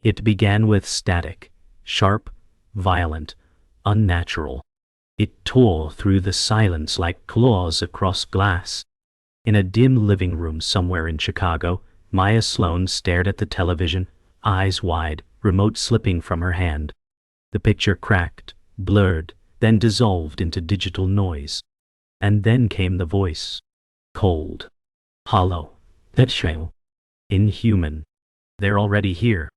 It began with static, sharp, violent, unnatural. It tore through the silence like claws across glass. In a dim living room somewhere in Chicago, Maya Sloan stared at the television, eyes wide, remote slipping from her hand. The picture cracked, blurred, then dissolved into digital noise. And then came the voice. Cold. Hollow. Petshale. Inhuman. They're already here.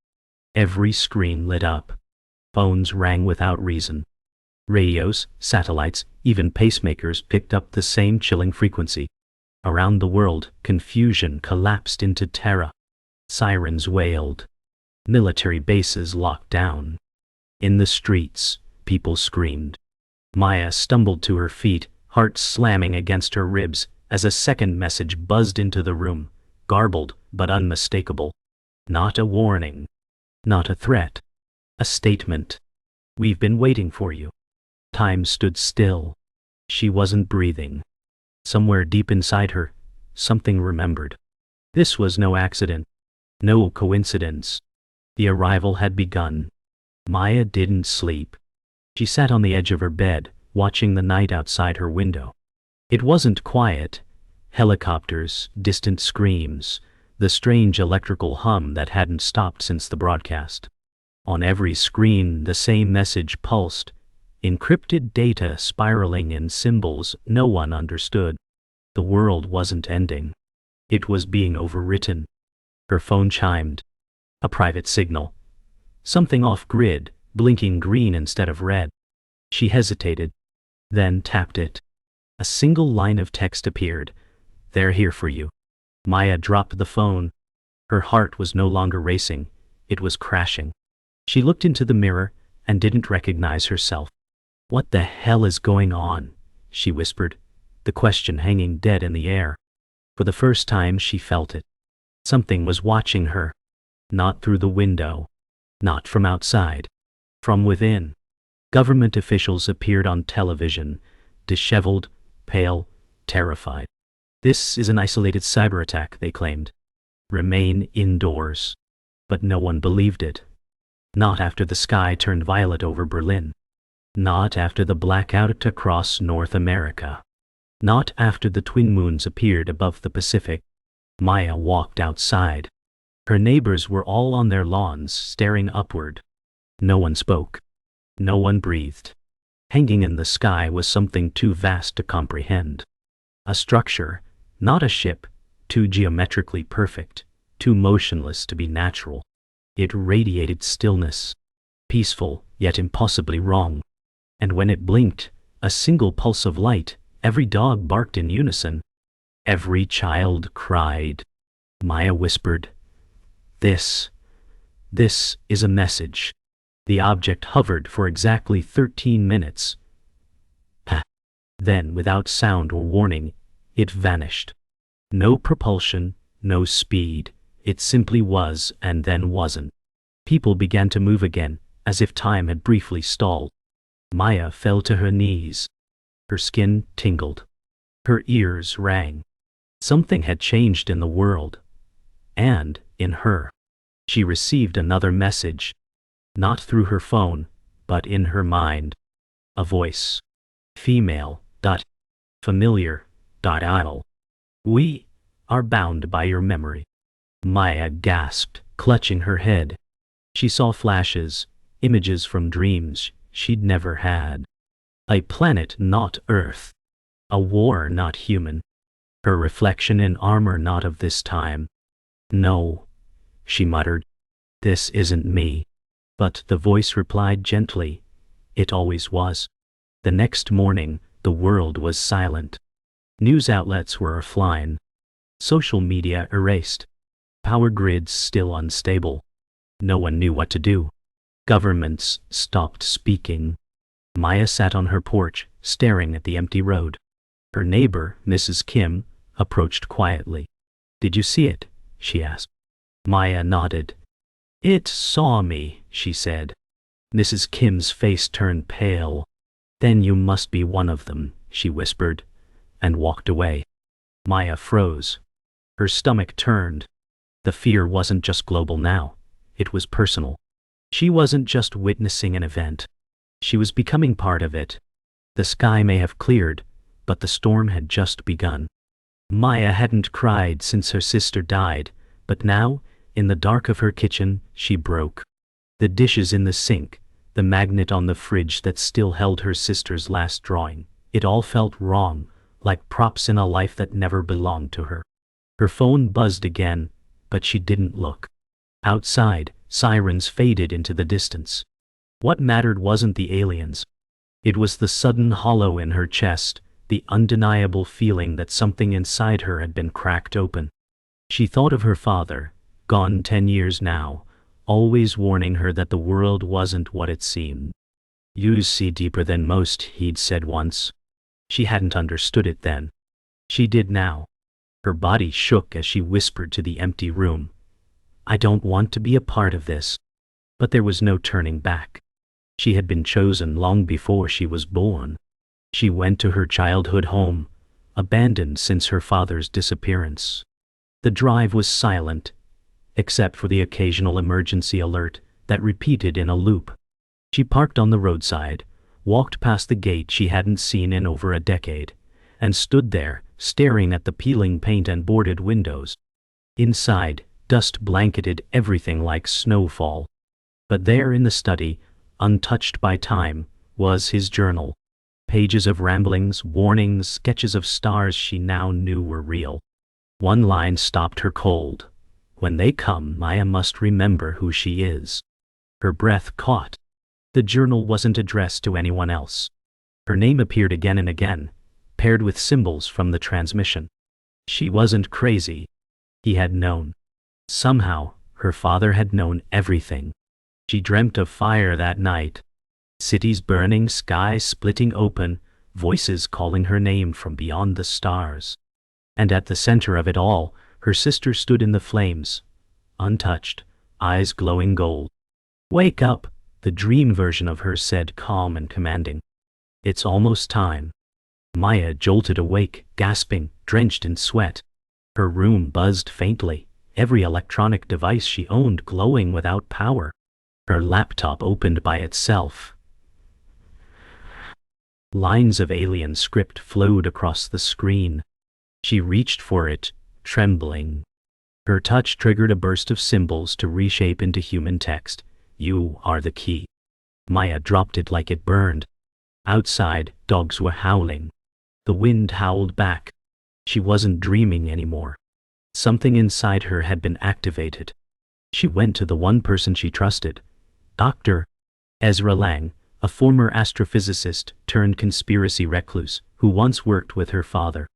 Every screen lit up. Phones rang without reason. Radios, satellites, even pacemakers picked up the same chilling frequency. Around the world, confusion collapsed into terror. Sirens wailed. Military bases locked down. In the streets, people screamed. Maya stumbled to her feet, heart slamming against her ribs, as a second message buzzed into the room, garbled but unmistakable. Not a warning. Not a threat. A statement. We've been waiting for you. Time stood still. She wasn't breathing. Somewhere deep inside her, something remembered. This was no accident. No coincidence. The arrival had begun. Maya didn't sleep. She sat on the edge of her bed, watching the night outside her window. It wasn't quiet. Helicopters, distant screams, the strange electrical hum that hadn't stopped since the broadcast. On every screen, the same message pulsed, encrypted data spiraling in symbols no one understood. The world wasn't ending. It was being overwritten. Her phone chimed. A private signal. Something off-grid, blinking green instead of red. She hesitated, then tapped it. A single line of text appeared. They're here for you. Maya dropped the phone. Her heart was no longer racing. It was crashing. She looked into the mirror and didn't recognize herself. What the hell is going on? She whispered, the question hanging dead in the air. For the first time she felt it. Something was watching her. Not through the window. Not from outside. From within. Government officials appeared on television, disheveled, pale, terrified. This is an isolated cyber attack, they claimed. Remain indoors. But no one believed it. Not after the sky turned violet over Berlin. Not after the blackout across North America. Not after the twin moons appeared above the Pacific. Maya walked outside. Her neighbors were all on their lawns, staring upward. No one spoke. No one breathed. Hanging in the sky was something too vast to comprehend. A structure, not a ship, too geometrically perfect, too motionless to be natural. It radiated stillness, peaceful yet impossibly wrong. And when it blinked, a single pulse of light, every dog barked in unison. Every child cried. Maya whispered, This is a message. The object hovered for exactly 13 minutes. Then, without sound or warning, it vanished. No propulsion, no speed. It simply was and then wasn't. People began to move again, as if time had briefly stalled. Maya fell to her knees. Her skin tingled. Her ears rang. Something had changed in the world. And in her. She received another message. Not through her phone, but in her mind. A voice. Female. Familiar. Idle. We are bound by your memory. Maya gasped, clutching her head. She saw flashes, images from dreams she'd never had. A planet not Earth. A war not human. Her reflection in armor not of this time. No, she muttered. This isn't me. But the voice replied gently. It always was. The next morning, the world was silent. News outlets were offline. Social media erased. Power grids still unstable. No one knew what to do. Governments stopped speaking. Maya sat on her porch, staring at the empty road. Her neighbor, Mrs. Kim, approached quietly. Did you see it? She asked. Maya nodded. It saw me, she said. Mrs. Kim's face turned pale. Then you must be one of them, she whispered, and walked away. Maya froze. Her stomach turned. The fear wasn't just global now. it was personal. She wasn't just witnessing an event. She was becoming part of it. The sky may have cleared, but the storm had just begun. Maya hadn't cried since her sister died, but now, in the dark of her kitchen, she broke. The dishes in the sink, the magnet on the fridge that still held her sister's last drawing, it all felt wrong, like props in a life that never belonged to her. Her phone buzzed again, but she didn't look. Outside, sirens faded into the distance. What mattered wasn't the aliens. It was the sudden hollow in her chest, the undeniable feeling that something inside her had been cracked open. She thought of her father, gone 10 years now, always warning her that the world wasn't what it seemed. "You see deeper than most," he'd said once. She hadn't understood it then. She did now. Her body shook as she whispered to the empty room, "I don't want to be a part of this." But there was no turning back. She had been chosen long before she was born. She went to her childhood home, abandoned since her father's disappearance. The drive was silent, except for the occasional emergency alert that repeated in a loop. She parked on the roadside, walked past the gate she hadn't seen in over a decade, and stood there, staring at the peeling paint and boarded windows. Inside, dust blanketed everything like snowfall. But there in the study, untouched by time, was his journal. Pages of ramblings, warnings, sketches of stars she now knew were real. One line stopped her cold. "When they come, Maya must remember who she is." Her breath caught. The journal wasn't addressed to anyone else. Her name appeared again and again, paired with symbols from the transmission. She wasn't crazy. He had known. Somehow, her father had known everything. She dreamt of fire that night. Cities burning, skies splitting open, voices calling her name from beyond the stars. And at the center of it all, her sister stood in the flames, untouched, eyes glowing gold. "Wake up," the dream version of her said, calm and commanding. "It's almost time." Maya jolted awake, gasping, drenched in sweat. Her room buzzed faintly, every electronic device she owned glowing without power. Her laptop opened by itself. Lines of alien script flowed across the screen. She reached for it, trembling. Her touch triggered a burst of symbols to reshape into human text. "You are the key." Maya dropped it like it burned. Outside, dogs were howling. The wind howled back. She wasn't dreaming anymore. Something inside her had been activated. She went to the one person she trusted. Dr. Ezra Lang, a former astrophysicist turned conspiracy recluse who once worked with her father.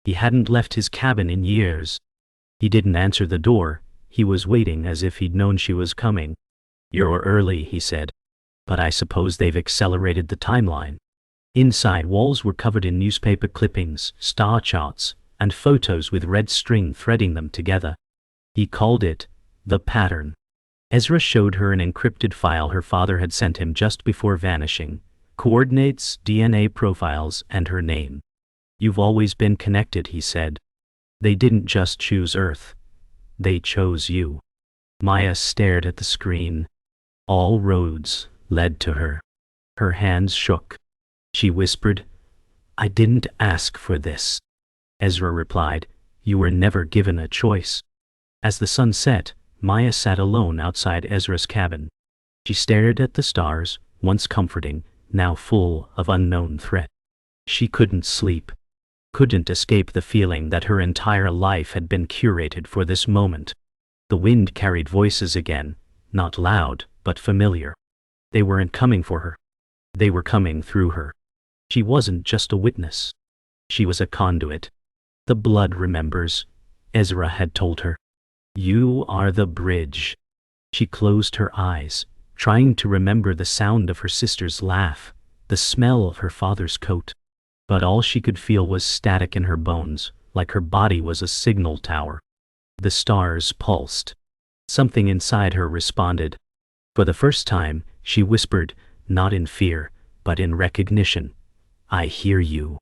He hadn't left his cabin in years. He didn't answer the door. He was waiting as if he'd known she was coming. "You're early," he said. "But I suppose they've accelerated the timeline." Inside, walls were covered in newspaper clippings, star charts, and photos with red string threading them together. He called it the pattern. Ezra showed her an encrypted file her father had sent him just before vanishing. Coordinates, DNA profiles, and her name. "You've always been connected," he said. "They didn't just choose Earth. They chose you." Maya stared at the screen. All roads led to her. Her hands shook. She whispered, "I didn't ask for this." Ezra replied, "You were never given a choice." As the sun set, Maya sat alone outside Ezra's cabin. She stared at the stars, once comforting, now full of unknown threat. She couldn't sleep, couldn't escape the feeling that her entire life had been curated for this moment. The wind carried voices again, not loud, but familiar. They weren't coming for her. They were coming through her. She wasn't just a witness. She was a conduit. "The blood remembers," Ezra had told her. "You are the bridge." She closed her eyes, trying to remember the sound of her sister's laugh, the smell of her father's coat. But all she could feel was static in her bones, like her body was a signal tower. The stars pulsed. Something inside her responded. For the first time, she whispered, not in fear, but in recognition, "I hear you."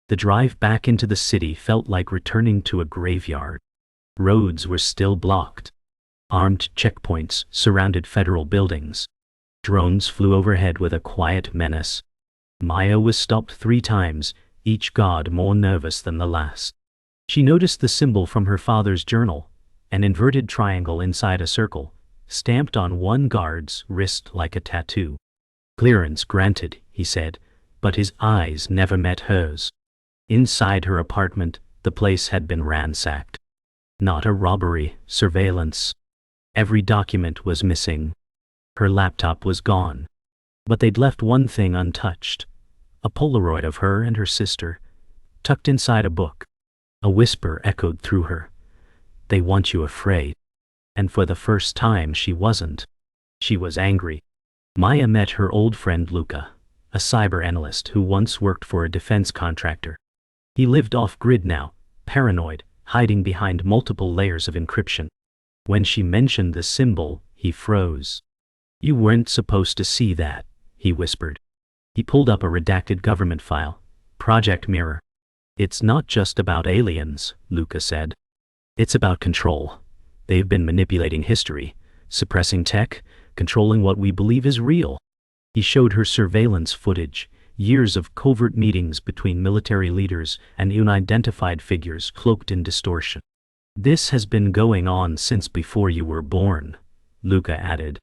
The drive back into the city felt like returning to a graveyard. Roads were still blocked. Armed checkpoints surrounded federal buildings. Drones flew overhead with a quiet menace. Maya was stopped 3 times, each god more nervous than the last. She noticed the symbol from her father's journal, an inverted triangle inside a circle, stamped on one guard's wrist like a tattoo. "Clearance granted," he said, but his eyes never met hers. Inside her apartment, the place had been ransacked. Not a robbery, surveillance. Every document was missing. Her laptop was gone. But they'd left one thing untouched. A Polaroid of her and her sister, tucked inside a book. A whisper echoed through her. "They want you afraid." And for the first time she wasn't. She was angry. Maya met her old friend Luca, a cyber analyst who once worked for a defense contractor. He lived off-grid now, paranoid, hiding behind multiple layers of encryption. When she mentioned the symbol, he froze. "You weren't supposed to see that," he whispered. He pulled up a redacted government file. Project Mirror. "It's not just about aliens," Luca said. "It's about control. They've been manipulating history, suppressing tech, controlling what we believe is real." He showed her surveillance footage, years of covert meetings between military leaders and unidentified figures cloaked in distortion. "This has been going on since before you were born," Luca added.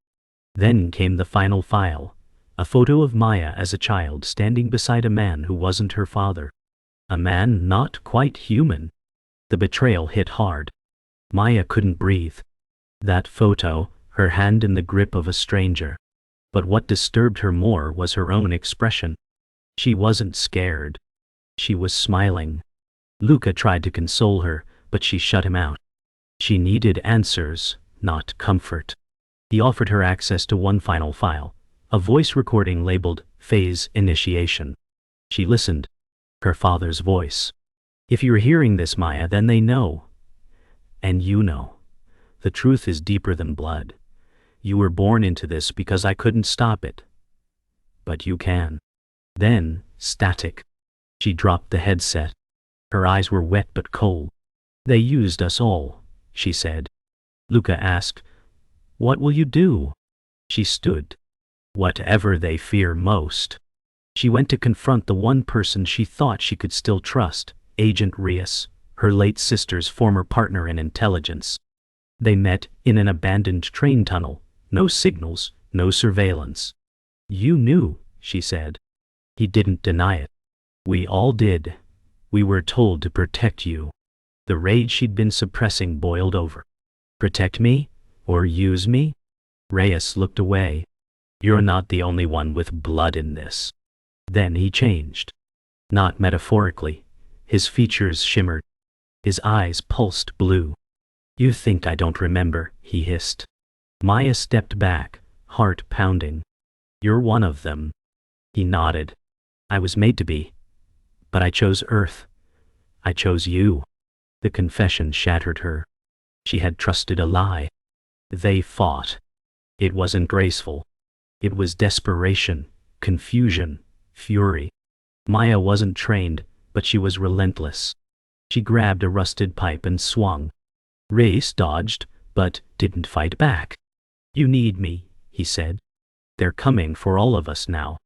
Then came the final file, a photo of Maya as a child standing beside a man who wasn't her father. A man not quite human. The betrayal hit hard. Maya couldn't breathe. That photo, her hand in the grip of a stranger. But what disturbed her more was her own expression. She wasn't scared. She was smiling. Luca tried to console her, but she shut him out. She needed answers, not comfort. He offered her access to one final file, a voice recording labeled Phase Initiation. She listened. Her father's voice. "If you're hearing this, Maya, then they know. And you know. The truth is deeper than blood. You were born into this because I couldn't stop it. But you can." Then, static. She dropped the headset. Her eyes were wet but cold. "They used us all," she said. Luca asked, "What will you do?" She stood. "Whatever they fear most." She went to confront the one person she thought she could still trust, Agent Reyes, her late sister's former partner in intelligence. They met in an abandoned train tunnel. No signals, no surveillance. "You knew," she said. He didn't deny it. "We all did. We were told to protect you." The rage she'd been suppressing boiled over. "Protect me? Or use me?" Reyes looked away. "You're not the only one with blood in this." Then he changed. Not metaphorically. His features shimmered. His eyes pulsed blue. "You think I don't remember," he hissed. Maya stepped back, heart pounding. "You're one of them." He nodded. "I was made to be. But I chose Earth. I chose you." The confession shattered her. She had trusted a lie. They fought. It wasn't graceful. It was desperation, confusion, fury. Maya wasn't trained, but she was relentless. She grabbed a rusted pipe and swung. Reyes dodged, but didn't fight back. "You need me," he said. "They're coming for all of us now."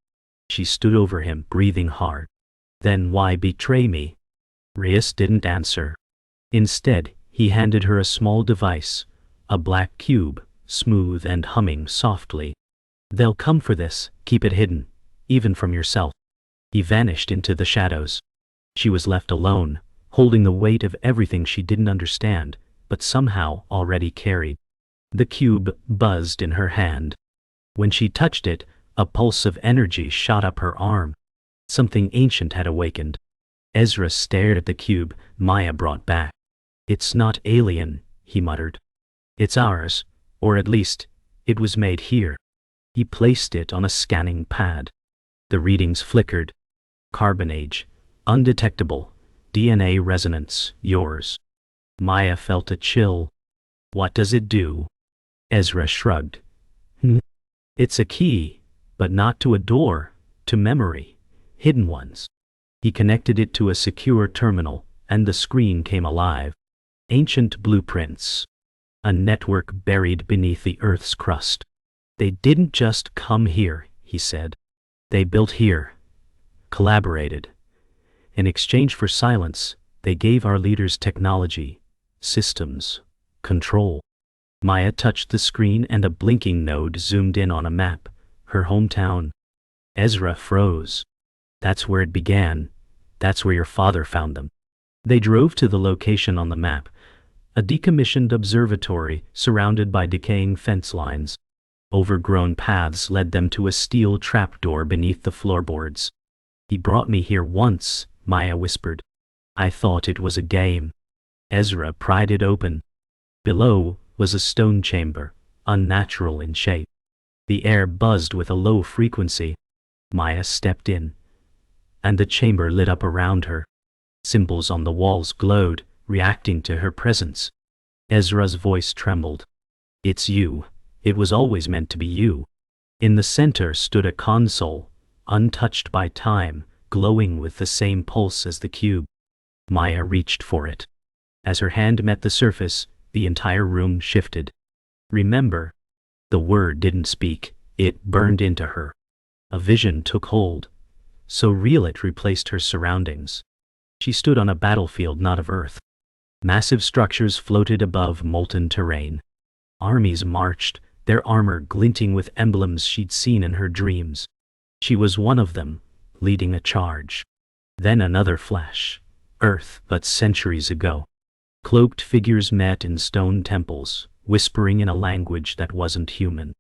She stood over him, breathing hard. "Then why betray me?" Reyes didn't answer. Instead, he handed her a small device, a black cube, smooth and humming softly. "They'll come for this, keep it hidden, even from yourself." He vanished into the shadows. She was left alone, holding the weight of everything she didn't understand, but somehow already carried. The cube buzzed in her hand. When she touched it, a pulse of energy shot up her arm. Something ancient had awakened. Ezra stared at the cube Maya brought back. "It's not alien," he muttered. "It's ours, or at least, it was made here." He placed it on a scanning pad. The readings flickered. "Carbon age, undetectable, DNA resonance, yours." Maya felt a chill. "What does it do?" Ezra shrugged. "It's a key, but not to a door, to memory, hidden ones." He connected it to a secure terminal, and the screen came alive. Ancient blueprints. a network buried beneath the Earth's crust. They didn't just come here, he said. They built here, collaborated. In exchange for silence, they gave our leaders technology, systems, control. Maya touched the screen and a blinking node zoomed in on a map, her hometown. Ezra froze. That's where it began. That's where your father found them. They drove to the location on the map, a decommissioned observatory surrounded by decaying fence lines. Overgrown paths led them to a steel trapdoor beneath the floorboards. He brought me here once, Maya whispered. I thought it was a game. Ezra pried it open. Below was a stone chamber, unnatural in shape. The air buzzed with a low frequency. Maya stepped in, and the chamber lit up around her. Symbols on the walls glowed, reacting to her presence. Ezra's voice trembled. It's you. It was always meant to be you. In the center stood a console, untouched by time, glowing with the same pulse as the cube. Maya reached for it. As her hand met the surface, the entire room shifted. Remember. The word didn't speak, it burned into her. A vision took hold. So real it replaced her surroundings. She stood on a battlefield not of Earth. Massive structures floated above molten terrain. Armies marched, their armor glinting with emblems she'd seen in her dreams. She was one of them, leading a charge. Then another flash. Earth, but centuries ago. Cloaked figures met in stone temples, whispering in a language that wasn't human.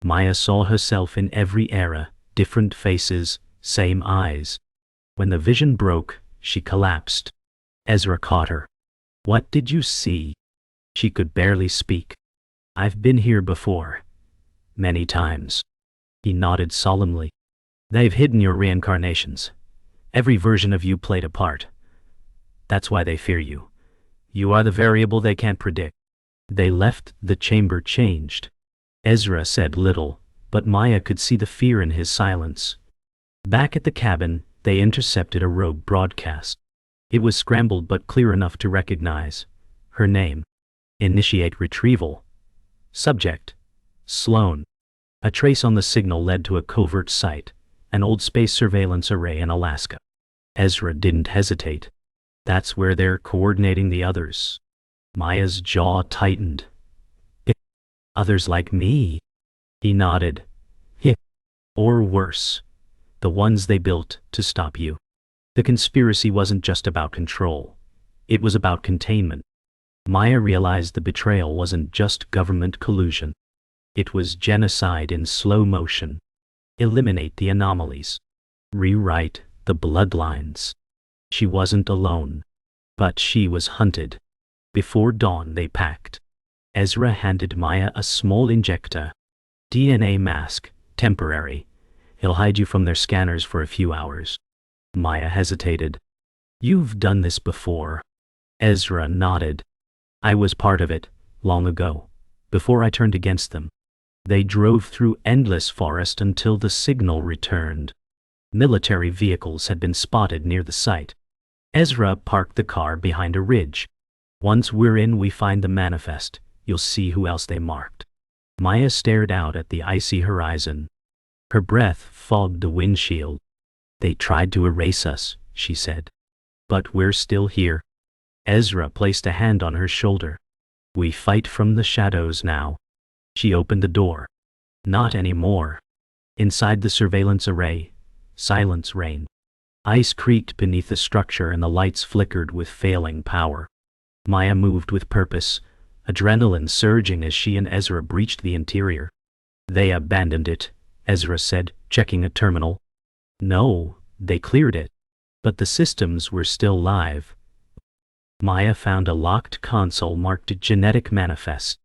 Maya saw herself in every era, different faces, same eyes. When the vision broke, she collapsed. Ezra caught her. What did you see? She could barely speak. I've been here before. Many times. He nodded solemnly. They've hidden your reincarnations. Every version of you played a part. That's why they fear you. You are the variable they can't predict. They left, the chamber changed. Ezra said little, but Maya could see the fear in his silence. Back at the cabin, they intercepted a rogue broadcast. It was scrambled but clear enough to recognize. Her name. Initiate retrieval. Subject. Sloan. A trace on the signal led to a covert site, an old space surveillance array in Alaska. Ezra didn't hesitate. That's where they're coordinating the others. Maya's jaw tightened. Others like me? He nodded. Or worse. The ones they built to stop you. The conspiracy wasn't just about control. It was about containment. Maya realized the betrayal wasn't just government collusion. It was genocide in slow motion. Eliminate the anomalies. Rewrite the bloodlines. She wasn't alone. But she was hunted. Before dawn they packed. Ezra handed Maya a small injector. DNA mask, temporary. He'll hide you from their scanners for a few hours. Maya hesitated. You've done this before. Ezra nodded. I was part of it, long ago, before I turned against them. They drove through endless forest until the signal returned. Military vehicles had been spotted near the site. Ezra parked the car behind a ridge. Once we're in, we find the manifest. You'll see who else they marked. Maya stared out at the icy horizon. Her breath fogged the windshield. They tried to erase us, she said. But we're still here. Ezra placed a hand on her shoulder. We fight from the shadows now. She opened the door. Not anymore. Inside the surveillance array, silence reigned. Ice creaked beneath the structure and the lights flickered with failing power. Maya moved with purpose, adrenaline surging as she and Ezra breached the interior. They abandoned it, Ezra said, checking a terminal. No, they cleared it. But the systems were still live. Maya found a locked console marked Genetic Manifest.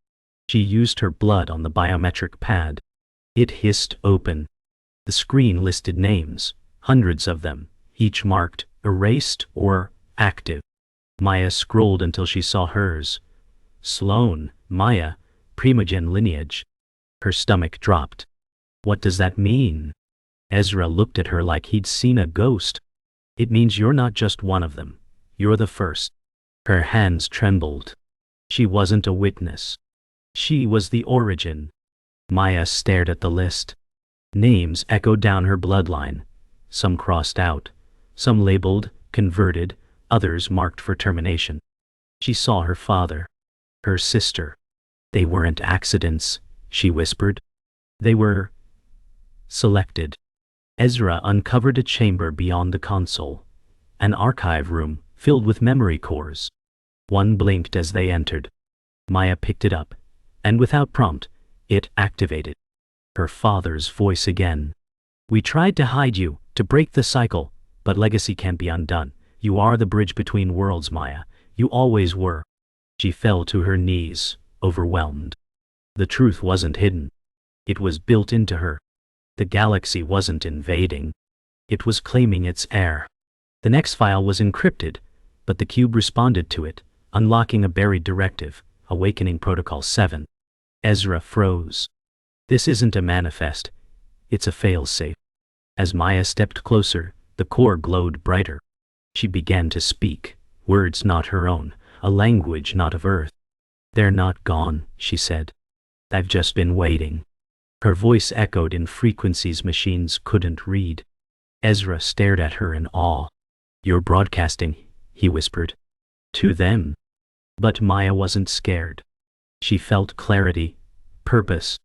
She used her blood on the biometric pad. It hissed open. The screen listed names, hundreds of them, each marked erased or active. Maya scrolled until she saw hers. Sloan, Maya, Primogen lineage. Her stomach dropped. What does that mean? Ezra looked at her like he'd seen a ghost. It means you're not just one of them. You're the first. Her hands trembled. She wasn't a witness. She was the origin. Maya stared at the list. Names echoed down her bloodline. Some crossed out, some labeled, converted, others marked for termination. She saw her father, her sister. They weren't accidents, she whispered. They were selected. Ezra uncovered a chamber beyond the console, an archive room filled with memory cores. One blinked as they entered. Maya picked it up, and without prompt, it activated. Her father's voice again. We tried to hide you, to break the cycle, but legacy can't be undone. You are the bridge between worlds, Maya. You always were. She fell to her knees, overwhelmed. The truth wasn't hidden. It was built into her. The galaxy wasn't invading. It was claiming its heir. The next file was encrypted, but the cube responded to it, unlocking a buried directive, Awakening Protocol 7. Ezra froze. This isn't a manifest. It's a failsafe. As Maya stepped closer, the core glowed brighter. She began to speak, words not her own, a language not of Earth. They're not gone, she said. I've just been waiting. Her voice echoed in frequencies machines couldn't read. Ezra stared at her in awe. You're broadcasting, he whispered. To them. But Maya wasn't scared. She felt clarity, purpose.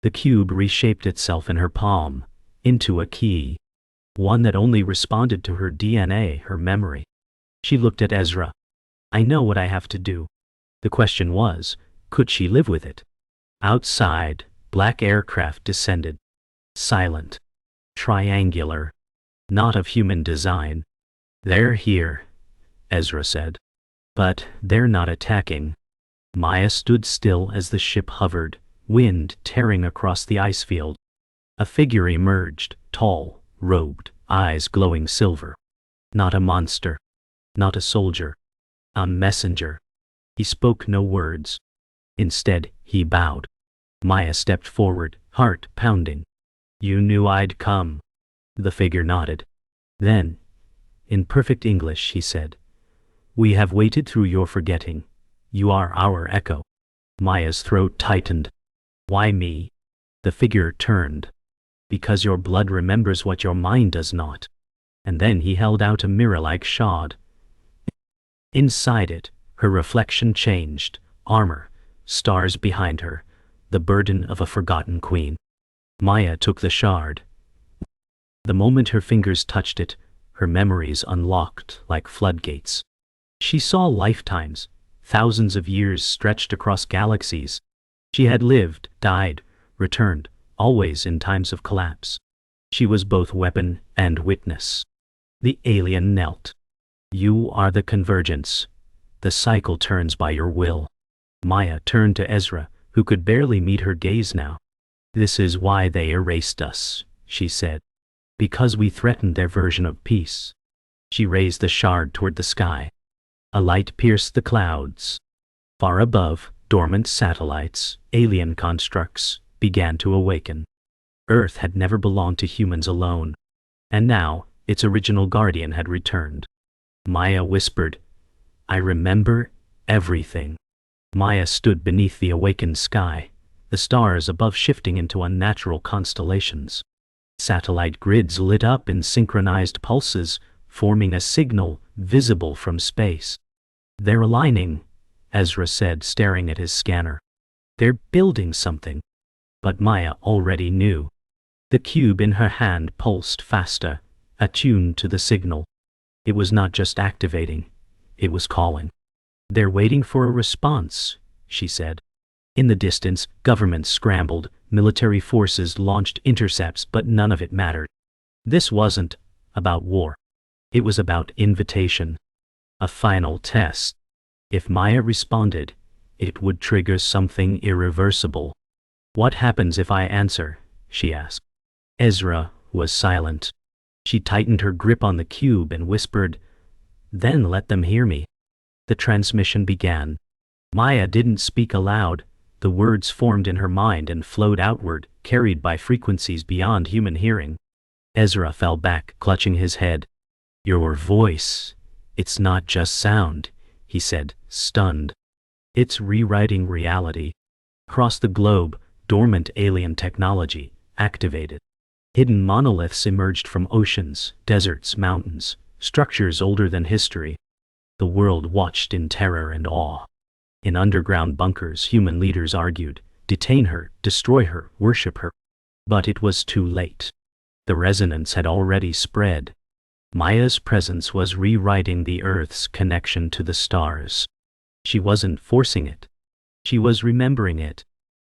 The cube reshaped itself in her palm, into a key. One that only responded to her DNA, her memory. She looked at Ezra. I know what I have to do. The question was, could she live with it? Outside, black aircraft descended. Silent. Triangular. Not of human design. They're here, Ezra said. But they're not attacking. Maya stood still as the ship hovered, wind tearing across the ice field. A figure emerged, tall, robed, eyes glowing silver. Not a monster. Not a soldier. A messenger. He spoke no words. Instead, he bowed. Maya stepped forward, heart pounding. You knew I'd come. The figure nodded. Then, in perfect English, he said, we have waited through your forgetting. You are our echo. Maya's throat tightened. Why me? The figure turned. Because your blood remembers what your mind does not. And then he held out a mirror-like shard. Inside it, her reflection changed, armor, stars behind her, the burden of a forgotten queen. Maya took the shard. The moment her fingers touched it, her memories unlocked like floodgates. She saw lifetimes, thousands of years stretched across galaxies. She had lived, died, returned, always in times of collapse. She was both weapon and witness. The alien knelt. You are the convergence. The cycle turns by your will. Maya turned to Ezra, who could barely meet her gaze now. This is why they erased us, she said. Because we threatened their version of peace. She raised the shard toward the sky. A light pierced the clouds. Far above, dormant satellites, alien constructs, began to awaken. Earth had never belonged to humans alone. And now, its original guardian had returned. Maya whispered, I remember everything. Maya stood beneath the awakened sky, the stars above shifting into unnatural constellations. Satellite grids lit up in synchronized pulses, forming a signal visible from space. They're aligning, Ezra said, staring at his scanner. They're building something. But Maya already knew. The cube in her hand pulsed faster, attuned to the signal. It was not just activating, it was calling. They're waiting for a response, she said. In the distance, governments scrambled, military forces launched intercepts, but none of it mattered. This wasn't about war. It was about invitation. A final test. If Maya responded, it would trigger something irreversible. What happens if I answer? She asked. Ezra was silent. She tightened her grip on the cube and whispered, Then let them hear me. The transmission began. Maya didn't speak aloud. The words formed in her mind and flowed outward, carried by frequencies beyond human hearing. Ezra fell back, clutching his head. Your voice. It's not just sound, he said, stunned. It's rewriting reality. Across the globe, dormant alien technology activated. Hidden monoliths emerged from oceans, deserts, mountains, structures older than history. The world watched in terror and awe. In underground bunkers, human leaders argued, detain her, destroy her, worship her. But it was too late. The resonance had already spread. Maya's presence was rewriting the Earth's connection to the stars. She wasn't forcing it. She was remembering it.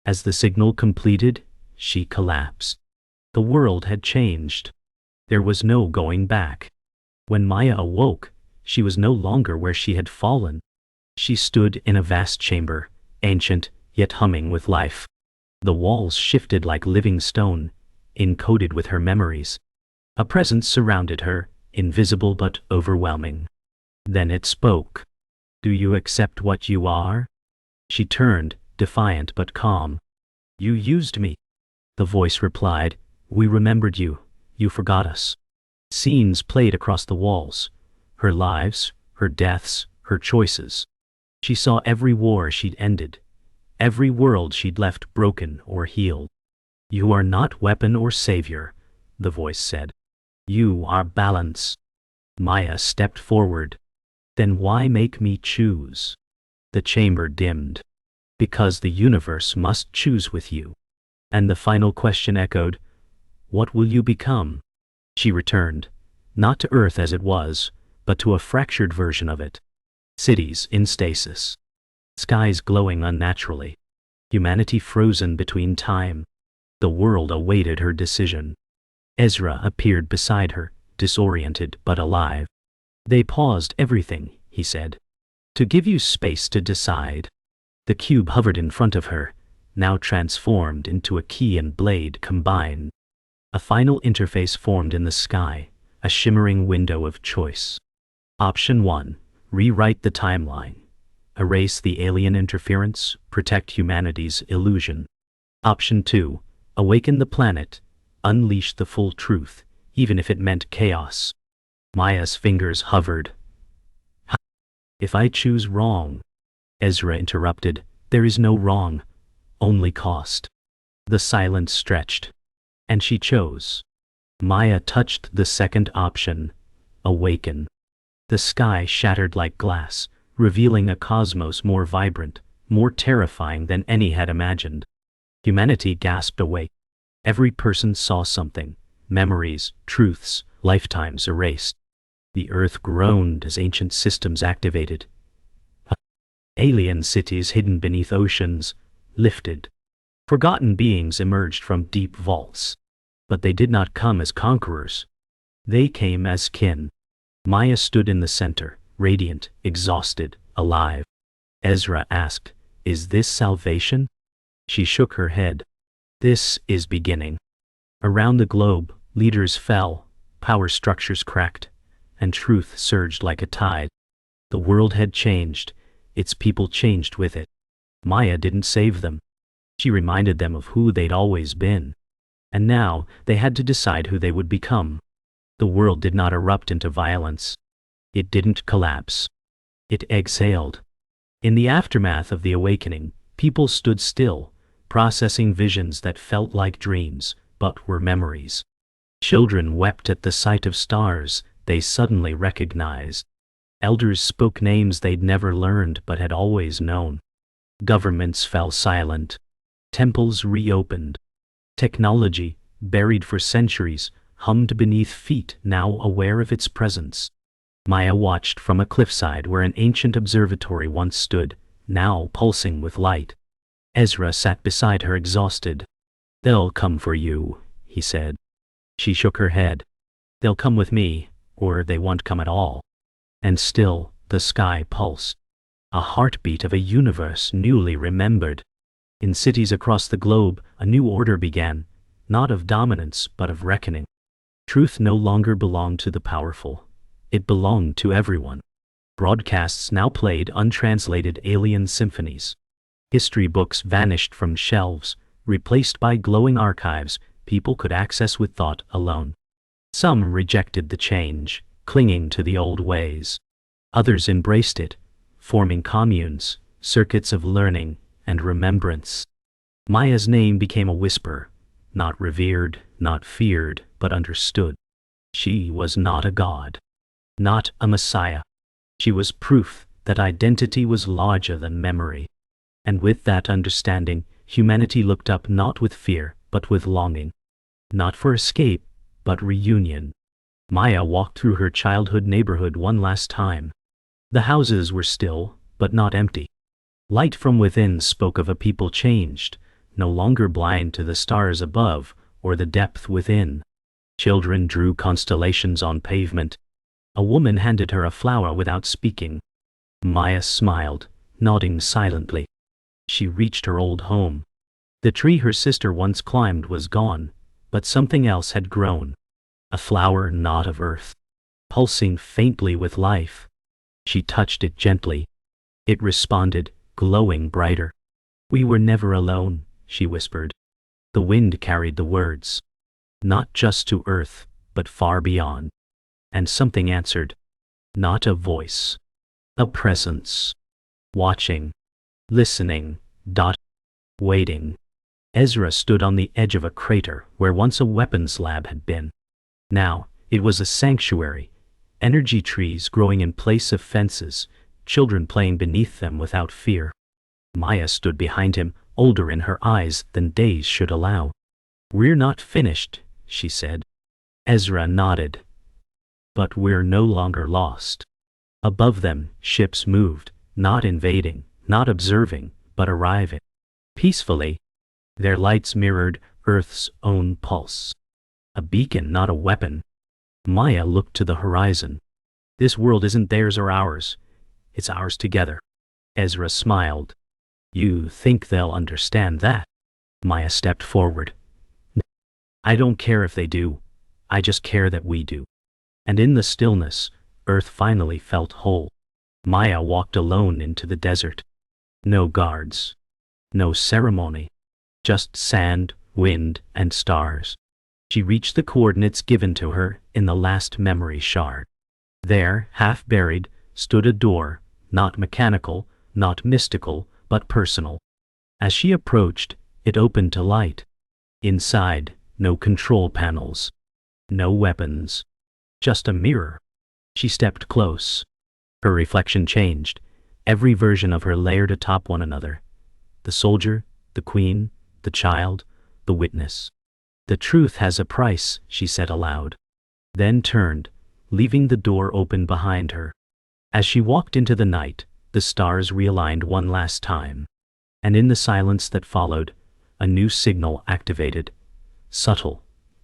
As the signal completed, she collapsed. The world had changed. There was no going back. When Maya awoke, she was no longer where she had fallen. She stood in a vast chamber, ancient, yet humming with life. The walls shifted like living stone, encoded with her memories. A presence surrounded her, invisible but overwhelming. Then it spoke. "Do you accept what you are?" She turned, defiant but calm. "You used me." The voice replied, "We remembered you. You forgot us." Scenes played across the walls. Her lives, her deaths, her choices. She saw every war she'd ended, every world she'd left broken or healed. "You are not weapon or savior," the voice said. "You are balance." Maya stepped forward. "Then why make me choose?" The chamber dimmed. "Because the universe must choose with you." And the final question echoed, "What will you become?" She returned, not to Earth as it was, but to a fractured version of it. Cities in stasis. Skies glowing unnaturally. Humanity frozen between time. The world awaited her decision. Ezra appeared beside her, disoriented but alive. "They paused everything," he said, "to give you space to decide." The cube hovered in front of her, now transformed into a key and blade combined. A final interface formed in the sky, a shimmering window of choice. Option 1. Rewrite the timeline. Erase the alien interference, protect humanity's illusion. Option 2. Awaken the planet, unleash the full truth, even if it meant chaos. Maya's fingers hovered. "If I choose wrong," Ezra interrupted, "there is no wrong, only cost." The silence stretched. And she chose. Maya touched the second option, awaken. The sky shattered like glass, revealing a cosmos more vibrant, more terrifying than any had imagined. Humanity gasped awake. Every person saw something, memories, truths, lifetimes erased. The earth groaned as ancient systems activated. Alien cities hidden beneath oceans lifted. Forgotten beings emerged from deep vaults. But they did not come as conquerors. They came as kin. Maya stood in the center, radiant, exhausted, alive. Ezra asked, "Is this salvation?" She shook her head. "This is beginning." Around the globe, leaders fell, power structures cracked, and truth surged like a tide. The world had changed, its people changed with it. Maya didn't save them. She reminded them of who they'd always been. And now, they had to decide who they would become. The world did not erupt into violence. It didn't collapse. It exhaled. In the aftermath of the awakening, people stood still, processing visions that felt like dreams, but were memories. Children wept at the sight of stars they suddenly recognized. Elders spoke names they'd never learned but had always known. Governments fell silent. Temples reopened. Technology, buried for centuries, hummed beneath feet now aware of its presence. Maya watched from a cliffside where an ancient observatory once stood, now pulsing with light. Ezra sat beside her exhausted. "They'll come for you," he said. She shook her head. "They'll come with me, or they won't come at all." And still, the sky pulsed. A heartbeat of a universe newly remembered. In cities across the globe, a new order began, not of dominance but of reckoning. Truth no longer belonged to the powerful. It belonged to everyone. Broadcasts now played untranslated alien symphonies. History books vanished from shelves, replaced by glowing archives people could access with thought alone. Some rejected the change, clinging to the old ways. Others embraced it, forming communes, circuits of learning and remembrance. Maya's name became a whisper, not revered, not feared, but understood. She was not a god, not a messiah. She was proof that identity was larger than memory. And with that understanding, humanity looked up not with fear, but with longing. Not for escape, but reunion. Maya walked through her childhood neighborhood one last time. The houses were still, but not empty. Light from within spoke of a people changed, no longer blind to the stars above or the depth within. Children drew constellations on pavement. A woman handed her a flower without speaking. Maya smiled, nodding silently. She reached her old home. The tree her sister once climbed was gone, but something else had grown. A flower not of earth, pulsing faintly with life. She touched it gently. It responded, glowing brighter. "We were never alone," she whispered. The wind carried the words. Not just to earth, but far beyond. And something answered. Not a voice. A presence. Watching. Listening. Waiting. Ezra stood on the edge of a crater where once a weapons lab had been. Now, it was a sanctuary. Energy trees growing in place of fences, children playing beneath them without fear. Maya stood behind him, older in her eyes than days should allow. "We're not finished," she said. Ezra nodded. "But we're no longer lost." Above them, ships moved, not invading, not observing, but arriving. Peacefully. Their lights mirrored Earth's own pulse. A beacon, not a weapon. Maya looked to the horizon. "This world isn't theirs or ours. It's ours together." Ezra smiled. "You think they'll understand that?" Maya stepped forward. "I don't care if they do. I just care that we do." And in the stillness, Earth finally felt whole. Maya walked alone into the desert. No guards. No ceremony. Just sand, wind, and stars. She reached the coordinates given to her in the last memory shard. There, half buried, stood a door, not mechanical, not mystical, but personal. As she approached, it opened to light. Inside, no control panels. No weapons. Just a mirror. She stepped close. Her reflection changed. Every version of her layered atop one another. The soldier, the queen, the child, the witness. "The truth has a price," she said aloud. Then turned, leaving the door open behind her. As she walked into the night, the stars realigned one last time. And in the silence that followed, a new signal activated. Subtle,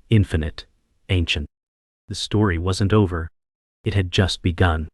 infinite, ancient. The story wasn't over. It had just begun.